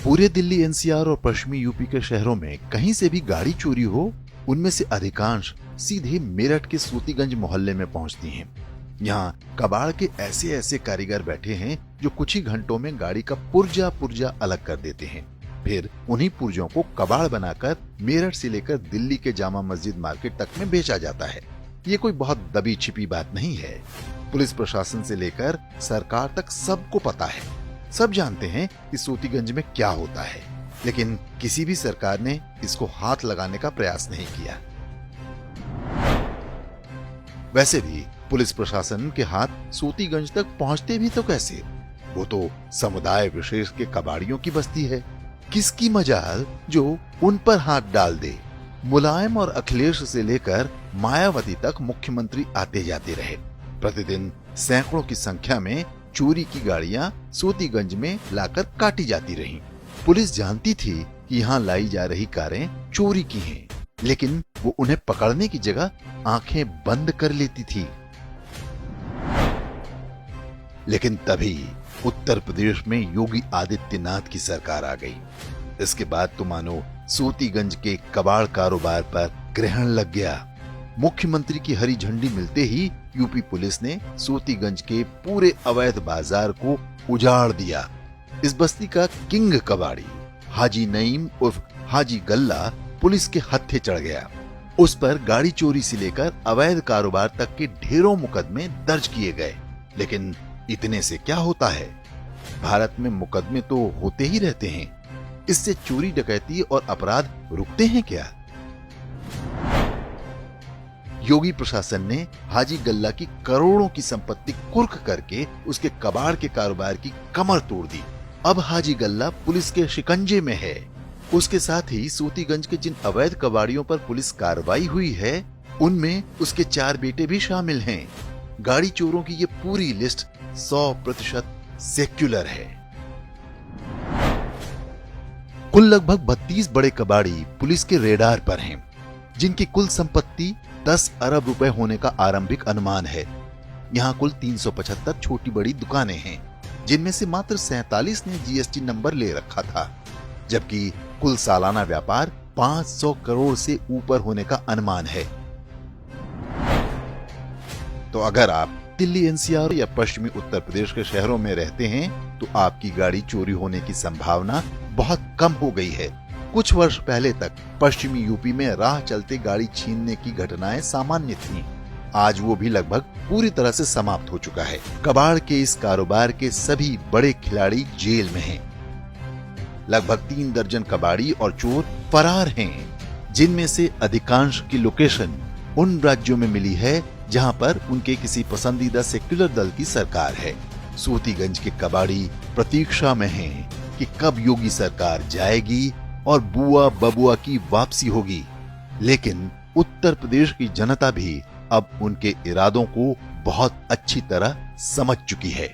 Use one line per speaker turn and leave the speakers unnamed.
पूरे दिल्ली एनसीआर और पश्चिमी यूपी के शहरों में कहीं से भी गाड़ी चोरी हो, उनमें से अधिकांश सीधे मेरठ के सूतीगंज मोहल्ले में पहुंचती हैं। यहाँ कबाड़ के ऐसे ऐसे कारीगर बैठे हैं जो कुछ ही घंटों में गाड़ी का पुर्जा पुर्जा अलग कर देते हैं। फिर उन्हीं पुर्जों को कबाड़ बनाकर मेरठ से लेकर दिल्ली के जामा मस्जिद मार्केट तक में बेचा जाता है। ये कोई बहुत दबी छिपी बात नहीं है। पुलिस प्रशासन से लेकर सरकार तक सबको पता है। सब जानते हैं कि सूतीगंज में क्या होता है, लेकिन किसी भी सरकार ने इसको हाथ लगाने का प्रयास नहीं किया। वैसे भी पुलिस प्रशासन के हाथ सूतीगंज तक पहुंचते भी तो कैसे? वो तो समुदाय विशेष के कबाड़ियों की बस्ती है। किसकी मजाल जो उन पर हाथ डाल दे। मुलायम और अखिलेश से लेकर मायावती तक मुख्यमंत्री आते जाते रहे। प्रतिदिन सैकड़ों की संख्या में चोरी की गाड़ियां सूतीगंज में लाकर काटी जाती रहीं। पुलिस जानती थी कि यहाँ लाई जा रही कारें चोरी की हैं, लेकिन वो उन्हें पकड़ने की जगह आंखें बंद कर लेती थी। लेकिन तभी उत्तर प्रदेश में योगी आदित्यनाथ की सरकार आ गई। इसके बाद तो मानो सूतीगंज के कबाड़ कारोबार पर ग्रहण लग गया। मुख्यमंत्री की हरी झंडी मिलते ही यूपी पुलिस ने सूतीगंज के पूरे अवैध बाजार को उजाड़ दिया। इस बस्ती का किंग कबाड़ी हाजी नईम उर्फ हाजी गल्ला पुलिस के हत्थे चढ़ गया। उस पर गाड़ी चोरी से लेकर अवैध कारोबार तक के ढेरों मुकदमे दर्ज किए गए। लेकिन इतने से क्या होता है? भारत में मुकदमे तो होते ही रहते हैं। इससे चोरी डकैती और अपराध रुकते हैं क्या? योगी प्रशासन ने हाजी गल्ला की करोड़ों की संपत्ति कुर्क करके उसके कबाड़ के कारोबार की कमर तोड़ दी। अब हाजी गल्ला पुलिस के शिकंजे में है। उसके साथ ही सूतीगंज के जिन अवैध कबाड़ियों पर पुलिस कार्रवाई हुई है, उनमें उसके 4 बेटे भी शामिल हैं। गाड़ी चोरों की ये पूरी लिस्ट 100% सेक्युलर है। कुल लगभग 32 बड़े कबाड़ी पुलिस के रेडार पर हैं, जिनकी कुल संपत्ति 10 अरब रुपए होने का आरंभिक अनुमान है। यहाँ कुल 375 छोटी बड़ी दुकानें हैं, जिनमें से मात्र 47 ने जीएसटी नंबर ले रखा था, जबकि कुल सालाना व्यापार 500 करोड़ से ऊपर होने का अनुमान है। तो अगर आप दिल्ली एनसीआर या पश्चिमी उत्तर प्रदेश के शहरों में रहते हैं, तो आपकी गाड़ी चोरी होने की संभावना बहुत कम हो गई है। कुछ वर्ष पहले तक पश्चिमी यूपी में राह चलते गाड़ी छीनने की घटनाएं सामान्य थीं। आज वो भी लगभग पूरी तरह से समाप्त हो चुका है। कबाड़ के इस कारोबार के सभी बड़े खिलाड़ी जेल में हैं। लगभग 3 दर्जन कबाड़ी और चोर फरार हैं, जिनमें से अधिकांश की लोकेशन उन राज्यों में मिली है जहां पर उनके किसी पसंदीदा सेक्युलर दल की सरकार है। सूतीगंज के कबाड़ी प्रतीक्षा में हैं कि कब योगी सरकार जाएगी और बुआ बबुआ की वापसी होगी। लेकिन उत्तर प्रदेश की जनता भी अब उनके इरादों को बहुत अच्छी तरह समझ चुकी है।